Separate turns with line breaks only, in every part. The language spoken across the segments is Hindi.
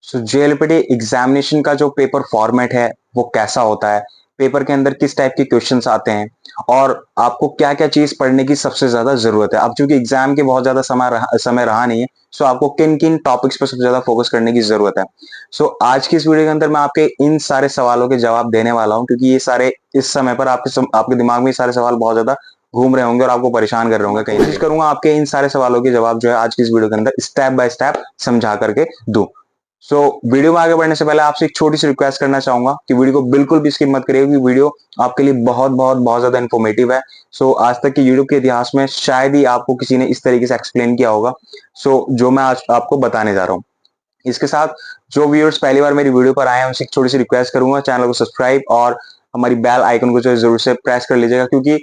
सो जेएलपीटी एग्जामिनेशन का जो पेपर फॉर्मेट है वो कैसा होता है, पेपर के अंदर किस टाइप के क्वेश्चंस आते हैं और आपको क्या क्या चीज पढ़ने की सबसे ज्यादा जरूरत है। अब चूंकि एग्जाम के बहुत ज्यादा समय रहा नहीं है, सो आपको किन किन टॉपिक्स पर सबसे ज्यादा फोकस करने की जरूरत है। सो आज की इस वीडियो के अंदर मैं आपके इन सारे सवालों के जवाब देने वाला हूं, क्योंकि ये सारे इस समय पर आपके दिमाग में ये सारे सवाल बहुत ज्यादा घूम रहे होंगे और आपको परेशान कर रहे होंगे। कहीं कोशिश करूंगा आपके इन सारे सवालों के जवाब जो है आज की इस वीडियो के अंदर स्टेप बाय स्टेप समझा करके दूं। वीडियो में आगे बढ़ने से पहले आपसे एक छोटी सी रिक्वेस्ट करना चाहूंगा कि वीडियो को बिल्कुल भी स्किप मत करिए, क्योंकि वीडियो आपके लिए बहुत बहुत बहुत ज्यादा इन्फॉर्मेटिव है। आज तक के यूट्यूब के इतिहास में शायद ही आपको किसी ने इस तरीके से एक्सप्लेन किया होगा। जो मैं आज आपको बताने जा रहा हूँ। इसके साथ जो व्यूअर्स पहली बार मेरी वीडियो पर आए हैं उनसे एक छोटी सी रिक्वेस्ट करूंगा, चैनल को सब्सक्राइब और हमारी बेल आइकन को जो है जरूर से प्रेस कर लीजिएगा, क्योंकि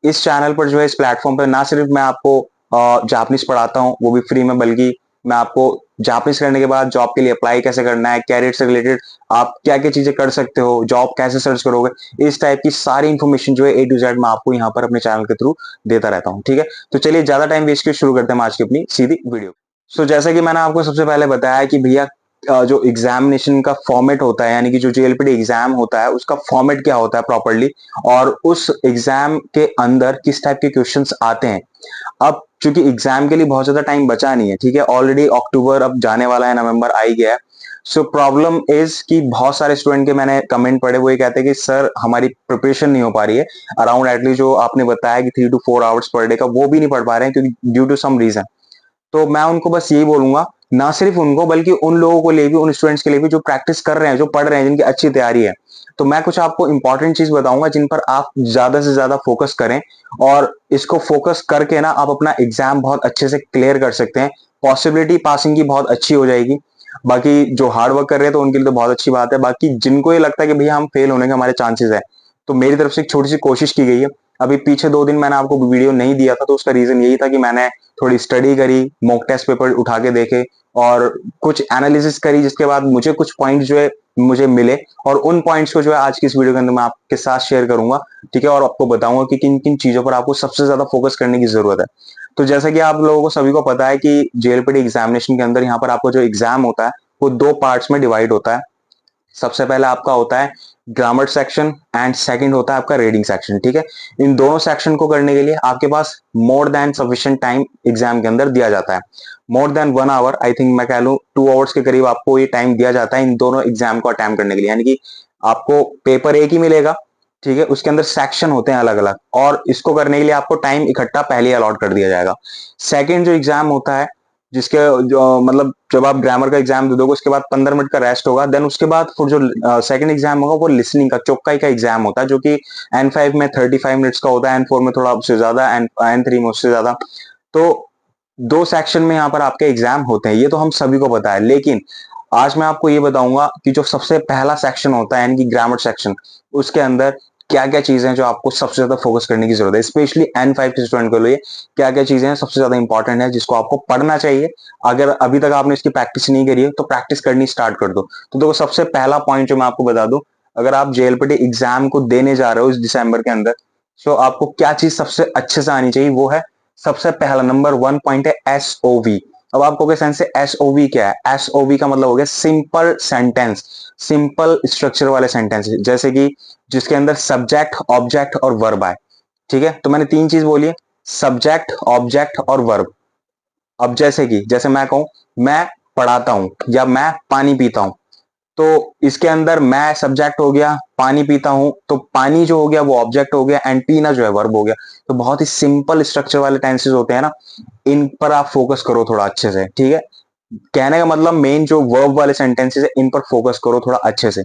इस चैनल पर जो है, इस प्लेटफॉर्म पर ना सिर्फ मैं आपको जापानीज पढ़ाता हूँ वो भी फ्री में, बल्कि मैं आपको जापानीज करने के बाद जॉब के लिए अप्लाई कैसे करना है, कैरियर से रिलेटेड आप क्या क्या चीजें कर सकते हो, जॉब कैसे सर्च करोगे, इस टाइप की सारी इंफॉर्मेशन जो है A to Z मैं आपको यहाँ पर अपने चैनल के थ्रू देता रहता हूँ। ठीक है, तो चलिए ज्यादा टाइम वेस्ट किए शुरू करते हैं आज की अपनी सीधी वीडियो। जैसा कि मैंने आपको सबसे पहले बताया कि भैया जो एग्जामिनेशन का फॉर्मेट होता है, यानी कि जो जेएलपीटी एग्जाम होता है उसका फॉर्मेट क्या होता है प्रॉपरली, और उस एग्जाम के अंदर किस टाइप के क्वेश्चंस आते हैं। अब चूंकि एग्जाम के लिए बहुत ज्यादा टाइम बचा नहीं है, ठीक है, ऑलरेडी अक्टूबर अब जाने वाला है, नवंबर आ ही गया है। प्रॉब्लम इज कि बहुत सारे स्टूडेंट के मैंने कमेंट पढ़े, वो ये कहते हैं कि सर हमारी प्रिपरेशन नहीं हो पा रही है अराउंड एटलीस्ट जो आपने बताया कि 3 to 4 आवर्स पर डे का, वो भी नहीं पढ़ पा रहे हैं क्योंकि ड्यू टू सम रीजन। तो मैं उनको बस यही बोलूंगा, ना सिर्फ उनको बल्कि उन लोगों को लिए भी, उन स्टूडेंट्स के लिए भी जो प्रैक्टिस कर रहे हैं, जो पढ़ रहे हैं, जिनकी अच्छी तैयारी है। तो मैं कुछ आपको इंपॉर्टेंट चीज बताऊंगा जिन पर आप ज्यादा से ज्यादा फोकस करें, और इसको फोकस करके ना आप अपना एग्जाम बहुत अच्छे से क्लियर कर सकते हैं। पॉसिबिलिटी पासिंग की बहुत अच्छी हो जाएगी। बाकी जो हार्ड वर्क कर रहे हैं तो उनके लिए तो बहुत अच्छी बात है, बाकी जिनको ये लगता है कि भैया हम फेल होने के हमारे चांसेस है, तो मेरी तरफ से एक छोटी सी कोशिश की गई है। अभी पीछे 2 दिन मैंने आपको वीडियो नहीं दिया था, तो उसका रीजन यही था कि मैंने थोड़ी स्टडी करी, मॉक टेस्ट पेपर उठा के देखे और कुछ एनालिसिस करी, जिसके बाद मुझे कुछ पॉइंट जो है मुझे मिले, और उन पॉइंट्स को जो है आज की इस वीडियो के अंदर मैं आपके साथ शेयर करूंगा। ठीक है, और आपको बताऊंगा कि किन किन चीजों पर आपको सबसे ज्यादा फोकस करने की जरूरत है। तो जैसा कि आप लोगों को सभी को पता है कि जेएलपीटी एग्जामिनेशन के अंदर यहाँ पर आपको जो एग्जाम होता है वो 2 पार्ट्स में डिवाइड होता है। सबसे पहला आपका होता है ग्रामर सेक्शन एंड सेकंड होता है आपका रीडिंग सेक्शन। ठीक है, इन दोनों सेक्शन को करने के लिए आपके पास more than sufficient time exam के अंदर दिया जाता है। More than 1 hour, I think मैं कह लूं 2 आवर्स के करीब आपको ये टाइम दिया जाता है इन दोनों एग्जाम को अटेम्प्ट करने के लिए। यानी कि आपको पेपर एक ही मिलेगा, ठीक है, उसके अंदर सेक्शन होते हैं अलग अलग, और इसको करने के लिए आपको टाइम इकट्ठा पहले ही अलॉट कर दिया जाएगा। सेकंड जो एग्जाम होता है, जिसके जो मतलब जब आप ग्रामर का एग्जाम दे दोगे उसके बाद 15 मिनट का रेस्ट होगा, देन उसके बाद फिर जो सेकंड एग्जाम होगा वो लिसनिंग का चौकाई का एग्जाम होता है, जो कि N5 में 35 मिनट्स का होता है, N4 में थोड़ा उससे ज्यादा, N3 में उससे ज्यादा। तो 2 सेक्शन में यहाँ पर आपके एग्जाम होते हैं, ये तो हम सभी को पता है। लेकिन आज मैं आपको ये बताऊंगा कि जो सबसे पहला सेक्शन होता है, यानी कि ग्रामर सेक्शन, उसके अंदर क्या क्या चीजें हैं जो आपको सबसे ज्यादा फोकस करने की जरूरत है, स्पेशली N5 के स्टूडेंट के लिए क्या क्या चीजें हैं सबसे ज्यादा इंपॉर्टेंट है जिसको आपको पढ़ना चाहिए। अगर अभी तक आपने इसकी प्रैक्टिस नहीं करी है तो प्रैक्टिस करनी स्टार्ट कर दो। तो देखो, सबसे पहला पॉइंट जो मैं आपको बता दूं, अगर आप जेएलपीटी एग्जाम को देने जा रहे हो इस दिसंबर के अंदर, तो आपको क्या चीज सबसे अच्छे से आनी चाहिए, वो है सबसे पहला नंबर 1 पॉइंट है एसओवी। अब आप कहोगे सेंस से एसओवी क्या है? एसओवी का मतलब हो गया सिंपल सेंटेंस, सिंपल स्ट्रक्चर वाले सेंटेंस, जैसे कि जिसके अंदर सब्जेक्ट, ऑब्जेक्ट और वर्ब आए। ठीक है, तो मैंने 3 चीज बोली है, सब्जेक्ट, ऑब्जेक्ट और वर्ब। अब जैसे मैं कहूं मैं पढ़ाता हूं या मैं पानी पीता हूं, तो इसके अंदर मैं सब्जेक्ट हो गया, पानी पीता हूं तो पानी जो हो गया वो ऑब्जेक्ट हो गया, एंड पीना जो है वर्ब हो गया। तो बहुत ही सिंपल स्ट्रक्चर वाले टेंसेस होते हैं ना, इन पर आप फोकस करो थोड़ा अच्छे से। ठीक है, कहने का मतलब मेन जो वर्ब वाले सेंटेंसेस है इन पर फोकस करो थोड़ा अच्छे से,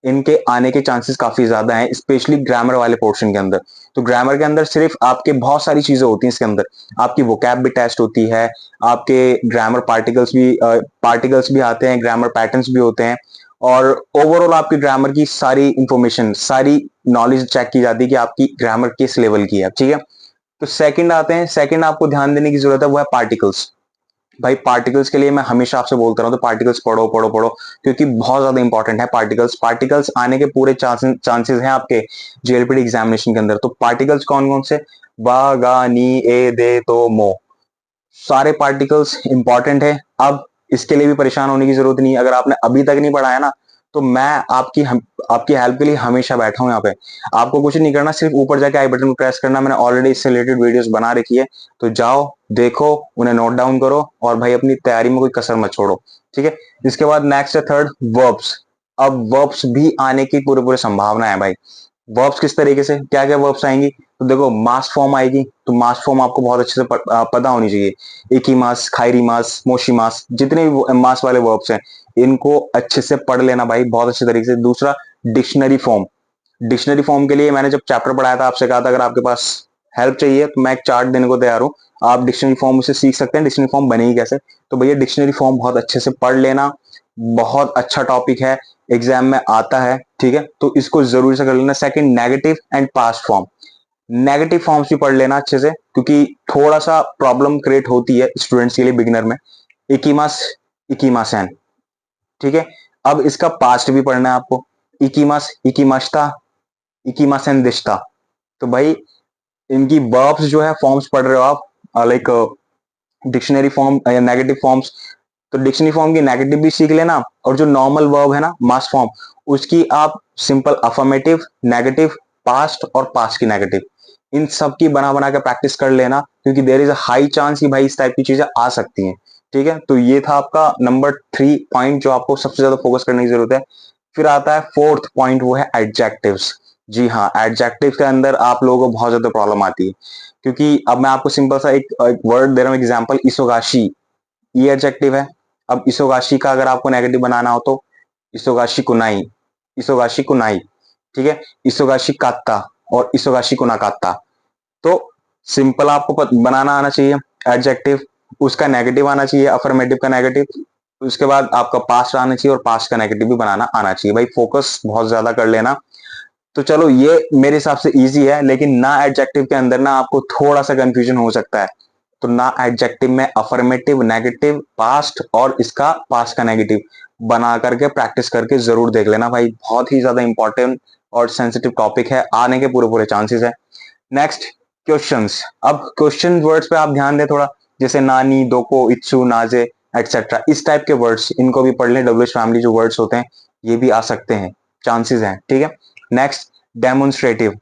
इनके आने के चांसेस काफी ज्यादा हैं, स्पेशली ग्रामर वाले पोर्शन के अंदर। तो ग्रामर के अंदर सिर्फ आपके बहुत सारी चीजें होती हैं इसके अंदर, आपकी वोकैब भी टेस्ट होती है, आपके ग्रामर पार्टिकल्स भी आते हैं, ग्रामर पैटर्न्स भी होते हैं, और ओवरऑल आपकी ग्रामर की सारी इंफॉर्मेशन, सारी नॉलेज चेक की जाती है कि आपकी ग्रामर किस लेवल की है। ठीक है, तो सेकंड आते हैं, सेकंड आपको ध्यान देने की जरूरत है, वो है पार्टिकल्स। भाई पार्टिकल्स के लिए मैं हमेशा आपसे बोलता रहा हूँ, तो पार्टिकल्स पढ़ो पढ़ो पढ़ो, क्योंकि बहुत ज्यादा इंपॉर्टेंट है पार्टिकल्स। पार्टिकल्स आने के पूरे चांसेस हैं आपके जेएलपीटी एग्जामिनेशन के अंदर। तो पार्टिकल्स कौन कौन से? बा, गा, नी, ए, दे, तो, मो, सारे पार्टिकल्स इंपॉर्टेंट है। अब इसके लिए भी परेशान होने की जरूरत नहीं है। अगर आपने अभी तक नहीं पढ़ा है ना, तो मैं आपकी हेल्प के लिए हमेशा बैठा हूं यहाँ पे। आपको कुछ नहीं करना, सिर्फ ऊपर जाके आई बटन को प्रेस करना। मैंने ऑलरेडी इससे रिलेटेड वीडियोस बना रखी है, तो जाओ देखो, उन्हें नोट डाउन करो, और भाई अपनी तैयारी में कोई कसर मत छोड़ो। ठीक है। इसके बाद नेक्स्ट है थर्ड, वर्ब्स। अब वर्ब्स भी आने की पूरी पूरी संभावना है भाई। वर्ब्स किस तरीके से, क्या क्या वर्ब्स आएंगी, तो देखो मास फॉर्म आएगी, तो मास फॉर्म आपको बहुत अच्छे से पता होनी चाहिए। इकी मास, खायरी मास, मोशी मास, जितने भी मास वाले वर्ब्स हैं, इनको अच्छे से पढ़ लेना भाई, बहुत अच्छे तरीके से। दूसरा, डिक्शनरी फॉर्म। डिक्शनरी फॉर्म के लिए मैंने जब चैप्टर पढ़ाया था, आपसे कहा था अगर आपके पास हेल्प चाहिए तो मैं एक चार्ट देने को तैयार हूं। आप डिक्शनरी फॉर्म से सीख सकते हैं डिक्शनरी फॉर्म बनेगी कैसे। तो भैया डिक्शनरी फॉर्म बहुत अच्छे से पढ़ लेना, बहुत अच्छा टॉपिक है, एग्जाम में आता है। ठीक है, तो इसको जरूर से कर लेना। Second, negative and past form. Negative forms भी पढ़ लेना अच्छे से, क्योंकि थोड़ा सा प्रॉब्लम क्रिएट होती है स्टूडेंट्स के लिए, बिगिनर में। इकीमास, इकीमासन। ठीक है। अब इसका पास्ट भी पढ़ना है आपको। इकीमास, इकीमास्ता, इकीमासन दिश्ता। तो भाई इनकी वर्ब्स जो है, फॉर्म्स पढ़ रहे हो आप, लाइक डिक्शनरी फॉर्म या नेगेटिव फॉर्म्स, तो डिक्शनरी फॉर्म की नेगेटिव भी सीख लेना। और जो नॉर्मल वर्ब है ना, मास फॉर्म, उसकी आप सिंपल अफर्मेटिव, नेगेटिव, पास्ट और पास्ट की नेगेटिव, इन सब की बना बना के प्रैक्टिस कर लेना, क्योंकि there is a high chance कि भाई इस टाइप की चीजें आ सकती हैं। ठीक है, तो ये था आपका नंबर 3 पॉइंट जो आपको सबसे ज्यादा फोकस करने की जरूरत है। फिर आता है फोर्थ पॉइंट, वो है एडजेक्टिव्स। जी हाँ, एडजेक्टिव के अंदर आप लोगों को बहुत ज्यादा प्रॉब्लम आती है, क्योंकि अब मैं आपको सिंपल सा एक वर्ड दे रहा हूँ एग्जाम्पल, इसोगाशी। ये एडजेक्टिव है। अब इसोगाशी का अगर आपको नेगेटिव बनाना हो तो इसोगाशी कुनाई, इसोगाशी कुनाई। ठीक है, इसोगाशी कात्ता और इसोगाशी कुनाकात्ता। तो सिंपल आपको बनाना आना चाहिए एडजेक्टिव, उसका नेगेटिव आना चाहिए, अफर्मेटिव का नेगेटिव, उसके बाद आपका पास्ट आना चाहिए और पास्ट का नेगेटिव भी बनाना आना चाहिए। भाई फोकस बहुत ज्यादा कर लेना। तो चलो ये मेरे हिसाब से इजी है, लेकिन ना एडजेक्टिव के अंदर ना आपको थोड़ा सा कंफ्यूजन हो सकता है। तो ना एडजेक्टिव में अफर्मेटिव, नेगेटिव, पास्ट और इसका पास्ट का नेगेटिव बना करके प्रैक्टिस करके जरूर देख लेना भाई, बहुत ही ज्यादा इंपॉर्टेंट और सेंसिटिव टॉपिक है, आने के पूरे पूरे चांसेस है। Next, questions. अब क्वेश्चन वर्ड्स पे आप ध्यान दें थोड़ा, जैसे नानी, दोको, इत्सु, नाजे एक्सेट्रा, इस टाइप के वर्ड्स इनको भी पढ़ लें। डब्ल्यूएच फैमिली जो वर्ड्स होते हैं ये भी आ सकते हैं, चांसेस हैं। ठीक है। Next, demonstrative.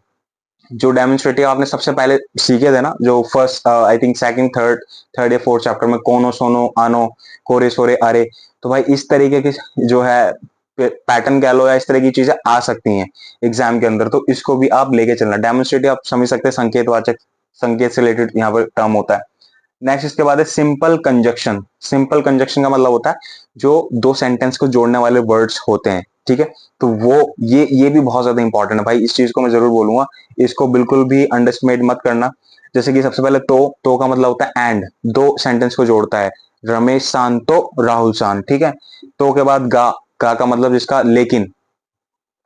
जो डेमोन्स्ट्रेटिव आपने सबसे पहले सीखे थे ना, जो first I think second third third या फोर्थ चैप्टर में, कोनो, सोनो, आनो, कोरे, सोरे, अरे, तो भाई इस तरीके के जो है पैटर्न कह लो या इस तरह की चीजें आ सकती हैं एग्जाम के अंदर, तो इसको भी आप लेके चलना। डेमोन्स्ट्रेटिव आप समझ सकते हैं, संकेतवाचक, संकेत से रिलेटेड यहाँ पर टर्म होता है। नेक्स्ट इसके बाद है सिंपल कंजक्शन। सिंपल कंजक्शन का मतलब होता है जो दो सेंटेंस को जोड़ने वाले वर्ड्स होते हैं। ठीक है, तो वो ये भी बहुत ज्यादा इंपॉर्टेंट है भाई, इस चीज को मैं जरूर बोलूंगा, इसको बिल्कुल भी अंडरस्टिमेट मत करना। जैसे कि सबसे पहले तो का मतलब होता है एंड, दो सेंटेंस को जोड़ता है, रमेश शांतो, राहुल शांत। ठीक है, तो के बाद गा का मतलब जिसका लेकिन,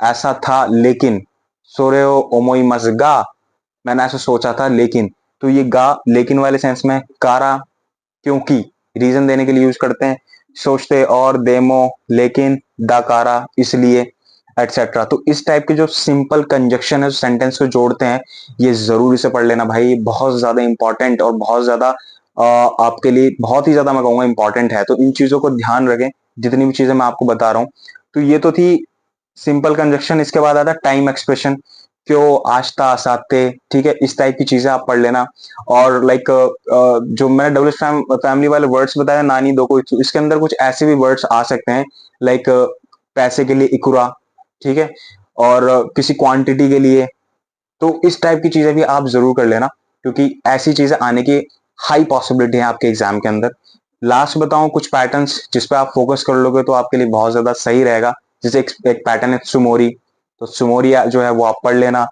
ऐसा था लेकिन, सोरेओ ओमोई मसगा, मैंने ऐसा सोचा था लेकिन, तो ये गा लेकिन वाले सेंस में, कारा क्योंकि, रीजन देने के लिए यूज करते हैं। सोचते और, देमो लेकिन, दाकारा इसलिए, एटसेट्रा। तो इस टाइप के जो सिंपल कंजक्शन है, सेंटेंस को जोड़ते हैं, ये जरूर इसे पढ़ लेना भाई, बहुत ज्यादा इंपॉर्टेंट और बहुत ज्यादा आपके लिए बहुत ही ज्यादा मैं कहूंगा इंपॉर्टेंट है। तो इन चीजों को ध्यान रखें, जितनी भी चीजें मैं आपको बता रहा हूँ। तो ये तो थी सिंपल कंजक्शन। इसके बाद आता है टाइम एक्सप्रेशन, क्यों, आस्ता, साते। ठीक है, इस टाइप की चीजें आप पढ़ लेना। और लाइक जो मैंने डब्ल्यू फैमिली वाले वर्ड्स बताया, नानी, दो को, इसके अंदर कुछ ऐसे भी वर्ड्स आ सकते हैं, लाइक पैसे के लिए इकुरा। ठीक है, और किसी क्वांटिटी के लिए। तो इस टाइप की चीजें भी आप जरूर कर लेना, क्योंकि ऐसी चीजें आने की हाई पॉसिबिलिटी है आपके एग्जाम के अंदर। लास्ट बताऊं कुछ पैटर्न्स जिस पे आप फोकस कर लोगे तो आपके लिए बहुत ज्यादा सही रहेगा। जैसे एक पैटर्न है सुमोरी, तो सुमोरी जो है वो आप पढ़ लेना।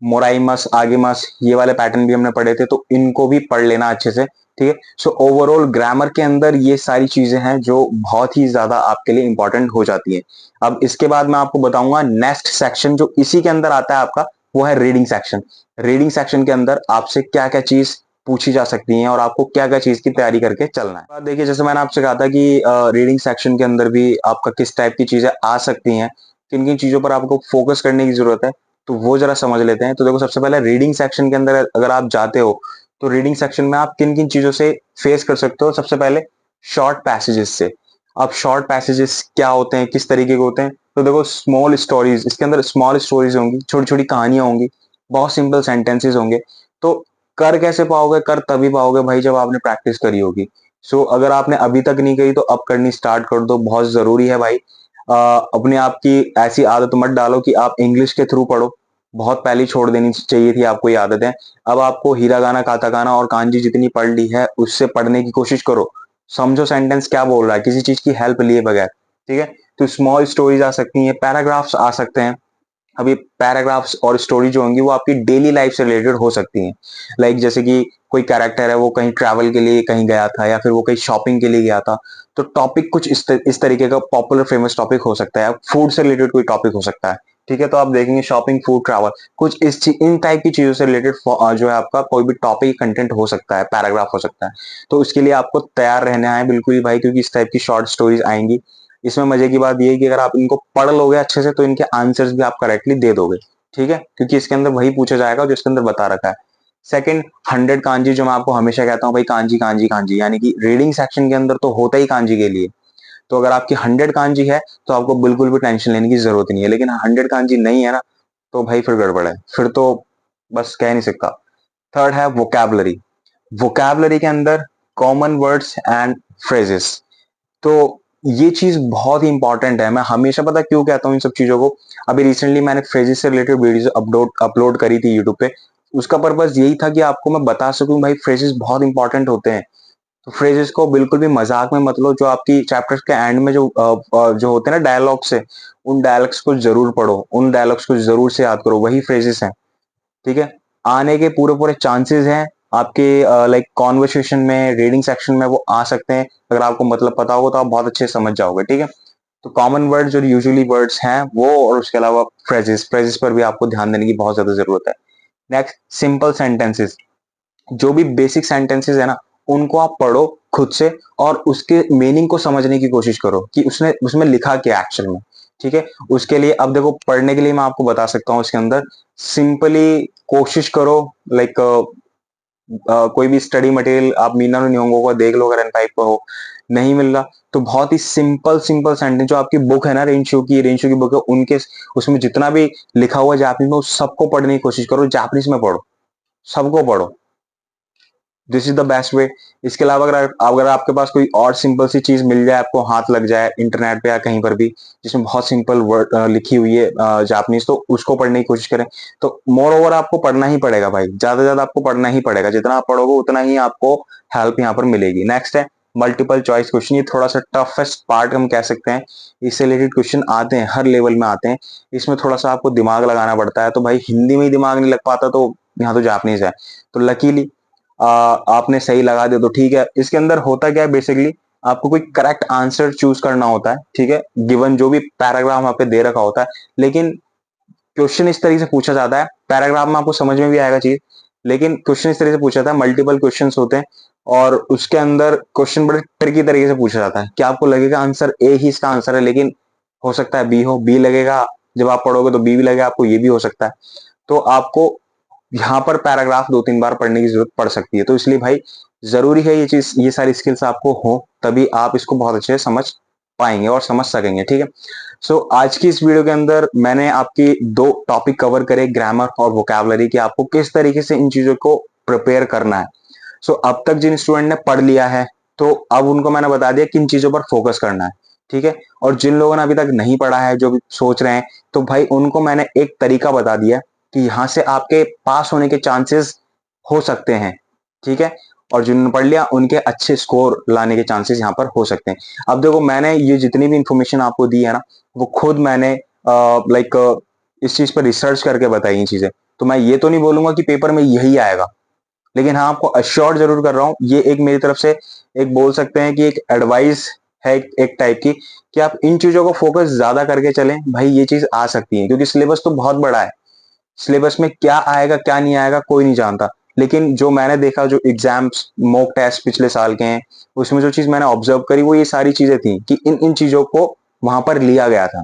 मोराइमस, आगिमस, ये वाले पैटर्न भी हमने पढ़े थे, तो इनको भी पढ़ लेना अच्छे से। ठीक है, सो ओवरऑल ग्रामर के अंदर ये सारी चीजें हैं जो बहुत ही ज्यादा आपके लिए इंपॉर्टेंट हो जाती है। अब इसके बाद मैं आपको बताऊंगा नेक्स्ट सेक्शन जो इसी के अंदर आता है आपका, वो है रीडिंग सेक्शन। रीडिंग सेक्शन के अंदर आपसे क्या क्या चीज पूछी जा सकती है और आपको क्या क्या चीज की तैयारी करके चलना है। देखिए, जैसे मैंने आपसे कहा था कि रीडिंग सेक्शन के अंदर भी आपका किस टाइप की चीजें आ सकती हैं, किन किन चीजों पर आपको फोकस करने की जरूरत है, तो वो जरा समझ लेते हैं। तो देखो, सबसे पहले रीडिंग सेक्शन के अंदर अगर आप जाते हो, तो रीडिंग सेक्शन में आप किन किन चीजों से फेस कर सकते हो। सबसे पहले शॉर्ट पैसेजेस से, अब शॉर्ट पैसेजेस क्या होते हैं, किस तरीके के होते हैं, तो देखो स्मॉल स्टोरीज, इसके अंदर स्मॉल स्टोरीज होंगी, छोटी छोटी कहानियां होंगी, बहुत सिंपल सेंटेंसेस होंगे। तो कर कैसे पाओगे, कर तभी पाओगे भाई जब आपने प्रैक्टिस करी होगी। सो अगर आपने अभी तक नहीं करी तो अब करनी स्टार्ट कर दो, बहुत जरूरी है भाई। अपने आप की ऐसी आदत मत डालो कि आप इंग्लिश के थ्रू पढ़ो, बहुत पहले छोड़ देनी चाहिए थी आपको ये आदतें। अब आपको हीरागाना काताकाना और कांजी जितनी पढ़ ली है उससे पढ़ने की कोशिश करो, समझो सेंटेंस क्या बोल रहा है किसी चीज की हेल्प लिए बगैर, ठीक है। तो स्मॉल स्टोरीज आ सकती हैं, पैराग्राफ्स आ सकते हैं। अभी पैराग्राफ्स और स्टोरी जो होंगी वो आपकी डेली लाइफ से रिलेटेड हो सकती हैं। लाइक जैसे कि कोई कैरेक्टर है वो कहीं ट्रैवल के लिए कहीं गया था या फिर वो कहीं शॉपिंग के लिए गया था, तो टॉपिक कुछ इस तरीके का पॉपुलर फेमस टॉपिक हो सकता है, फूड से रिलेटेड कोई टॉपिक हो सकता है, ठीक है। तो आप देखेंगे शॉपिंग, फूड, ट्रैवल, कुछ इन टाइप की चीजों से रिलेटेड जो है आपका कोई भी टॉपिक कंटेंट हो सकता है, पैराग्राफ हो सकता है। तो उसके लिए आपको तैयार रहना है बिल्कुल ही भाई, क्योंकि इस टाइप की शॉर्ट स्टोरीज आएंगी। इसमें मजे की बात ये है कि अगर आप इनको पढ़ लोगे अच्छे से तो इनके आंसर्स भी आप करेक्टली दे दोगे, ठीक है, क्योंकि इसके अंदर वही पूछा जाएगा जो इसके अंदर बता रखा है। सेकंड, 100 कांजी, जो मैं आपको हमेशा कहता हूँ भाई, कांजी कांजी कांजी, यानी कि रीडिंग सेक्शन के अंदर तो होता ही कांजी के लिए। तो अगर आपकी 100 कांजी है तो आपको बिल्कुल भी टेंशन लेने की जरूरत नहीं है, लेकिन 100 कांजी नहीं है ना, तो भाई फिर गड़बड़ है, फिर तो बस कह नहीं सकता। थर्ड है वोकैबलरी। वोकैबलरी के अंदर कॉमन वर्ड्स एंड फ्रेजेस, तो ये चीज बहुत ही इंपॉर्टेंट है। मैं हमेशा पता क्यों कहता हूँ इन सब चीजों को। अभी रिसेंटली मैंने फ्रेजेस से रिलेटेड वीडियोस अपलोड करी थी यूट्यूब पे। उसका पर्पस यही था कि आपको मैं बता सकूं भाई फ्रेजेस बहुत इंपॉर्टेंट होते हैं। तो फ्रेजेस को बिल्कुल भी मजाक में मत लो, जो आपकी चैप्टर के एंड में जो होते हैं ना डायलॉग्स है, उन डायलॉग्स को जरूर पढ़ो, उन डायलॉग्स को जरूर से याद करो, वही फ्रेजेस हैं, ठीक है। आने के पूरे पूरे चांसेस हैं आपके लाइक कॉन्वर्सेशन में, रीडिंग सेक्शन में वो आ सकते हैं। अगर आपको मतलब पता होगा तो आप बहुत अच्छे से समझ जाओगे, ठीक है। तो कॉमन वर्ड जो यूजुअली वर्ड्स हैं वो, और उसके अलावा फ्रेजेस, फ्रेजेस पर भी आपको ध्यान देने की बहुत ज्यादा जरूरत है। Next, simple sentences. जो भी बेसिक सेंटेंसेस है ना, उनको आप पढ़ो खुद से और उसके मीनिंग को समझने की कोशिश करो कि उसने उसमें लिखा क्या एक्चुअल में, ठीक है। उसके लिए अब देखो, पढ़ने के लिए मैं आपको बता सकता हूँ इसके अंदर सिंपली कोशिश करो, लाइक कोई भी स्टडी मटेरियल आप मीना निहोंगो को देख लो, अगर एन टाइप का हो, नहीं मिल रहा तो बहुत ही सिंपल सिंपल सेंटेंस, जो आपकी बुक है ना रेंशो की बुक है, उनके उसमें जितना भी लिखा हुआ है जापानीज में, उस सबको पढ़ने की कोशिश करो, जापानीज में पढ़ो, सबको पढ़ो। This is the best way. इसके अलावा अगर आपके पास कोई और सिंपल सी चीज मिल जाए, आपको हाथ लग जाए इंटरनेट पे या कहीं पर भी, जिसमें बहुत सिंपल वर्ड लिखी हुई है जापानीज, तो उसको पढ़ने की कोशिश करें। तो मोर ओवर आपको पढ़ना ही पड़ेगा भाई, ज्यादा से ज्यादा आपको पढ़ना ही पड़ेगा, जितना आप पढ़ोगे उतना ही आपको हेल्प यहाँ पर मिलेगी। नेक्स्ट है मल्टीपल चॉइस क्वेश्चन। ये थोड़ा सा टफेस्ट पार्ट हम कह सकते हैं, इससे रिलेटेड क्वेश्चन आते हैं, हर लेवल में आते हैं। इसमें थोड़ा सा आपको दिमाग लगाना पड़ता है, तो भाई हिंदी में ही दिमाग नहीं लग पाता तो यहाँ तो जापानीज है। तो लकीली आपने सही लगा दिया तो ठीक है। इसके अंदर होता क्या है बेसिकली, आपको कोई करेक्ट आंसर चूज करना होता है, ठीक है, गिवन जो भी पैराग्राफ वहां पे दे रखा होता है। लेकिन क्वेश्चन इस तरीके से पूछा जाता है, पैराग्राफ में आपको समझ में भी आएगा चीज, लेकिन क्वेश्चन इस तरीके से पूछा जाता है, मल्टीपल क्वेश्चन होते हैं, और उसके अंदर क्वेश्चन बड़े ट्रिकी तरीके से पूछा जाता है कि आपको लगेगा आंसर ए ही इसका आंसर है, लेकिन हो सकता है बी हो, बी लगेगा, जब आप पढ़ोगे तो बी भी लगेगा आपको, ये भी हो सकता है। तो आपको यहाँ पर पैराग्राफ 2-3 बार पढ़ने की जरूरत पड़ सकती है। तो इसलिए भाई जरूरी है ये चीज, ये सारी स्किल्स आपको हो, तभी आप इसको बहुत अच्छे से समझ पाएंगे और समझ सकेंगे, ठीक है। सो आज की इस वीडियो के अंदर मैंने आपकी 2 टॉपिक कवर करे, ग्रामर और वोकैबुलरी, कि आपको किस तरीके से इन चीजों को प्रिपेयर करना है। सो अब तक जिन स्टूडेंट ने पढ़ लिया है तो अब उनको मैंने बता दिया किन चीजों पर फोकस करना है, ठीक है। और जिन लोगों ने अभी तक नहीं पढ़ा है, जो भी सोच रहे हैं, तो भाई उनको मैंने एक तरीका बता दिया कि यहाँ से आपके पास होने के चांसेस हो सकते हैं, ठीक है। और जिन्होंने पढ़ लिया उनके अच्छे स्कोर लाने के चांसेस यहाँ पर हो सकते हैं। अब देखो, मैंने ये जितनी भी इंफॉर्मेशन आपको दी है ना, वो खुद मैंने लाइक इस चीज पर रिसर्च करके बताई ये चीजें। तो मैं ये तो नहीं बोलूंगा कि पेपर में यही आएगा, लेकिन हाँ आपको अश्योर जरूर कर रहा हूँ, ये एक मेरी तरफ से एक बोल सकते हैं कि एक एडवाइस है, एक टाइप की, कि आप इन चीजों को फोकस ज्यादा करके चलें भाई, ये चीज आ सकती है, क्योंकि सिलेबस तो बहुत बड़ा है। सिलेबस में क्या आएगा क्या नहीं आएगा कोई नहीं जानता, लेकिन जो मैंने देखा, जो एग्जाम्स मॉक टेस्ट पिछले साल के हैं, उसमें जो चीज मैंने ऑब्जर्व करी वो ये सारी चीजें थी कि इन इन चीजों को वहां पर लिया गया था।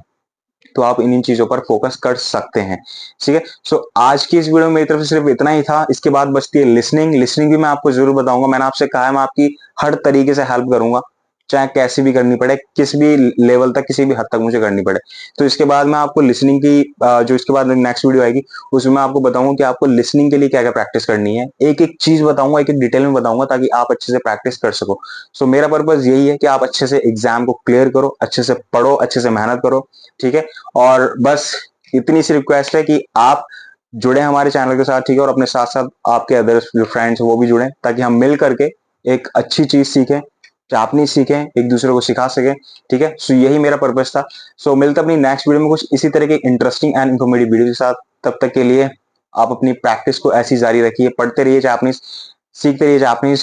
तो आप इन इन चीजों पर फोकस कर सकते हैं, ठीक है। सो आज की इस वीडियो में मेरी तरफ से सिर्फ इतना ही था। इसके बाद बचती है लिसनिंग। लिसनिंग भी मैं आपको जरूर बताऊंगा, मैंने आपसे कहा है मैं आपकी हर तरीके से हेल्प करूंगा, चाहे कैसी भी करनी पड़े, किस भी लेवल तक, किसी भी हद तक मुझे करनी पड़े। तो इसके बाद मैं आपको लिसनिंग की जो इसके बाद नेक्स्ट वीडियो आएगी उसमें मैं आपको बताऊंगा कि आपको लिसनिंग के लिए क्या क्या प्रैक्टिस करनी है, एक एक चीज बताऊंगा, एक एक डिटेल में बताऊंगा, ताकि आप अच्छे से प्रैक्टिस कर सको। सो मेरा पर्पज यही है कि आप अच्छे से एग्जाम को क्लियर करो, अच्छे से पढ़ो, अच्छे से मेहनत करो, ठीक है। और बस इतनी सी रिक्वेस्ट है कि आप जुड़े हमारे चैनल के साथ, ठीक है, और अपने साथ साथ आपके अदर जो फ्रेंड्स वो भी जुड़े, ताकि हम मिल करके एक अच्छी चीज सीखें, चापनी सीखें, एक दूसरे को सिखा सकें, ठीक है। सो यही मेरा पर्पस था। सो मिलते अपनी नेक्स्ट वीडियो में कुछ इसी तरह के इंटरेस्टिंग एंड इन्फॉर्मेटिव वीडियो के साथ। तब तक के लिए आप अपनी प्रैक्टिस को ऐसी जारी रखिए, पढ़ते रहिए जापानीज, सीखते रहिए जापानीज।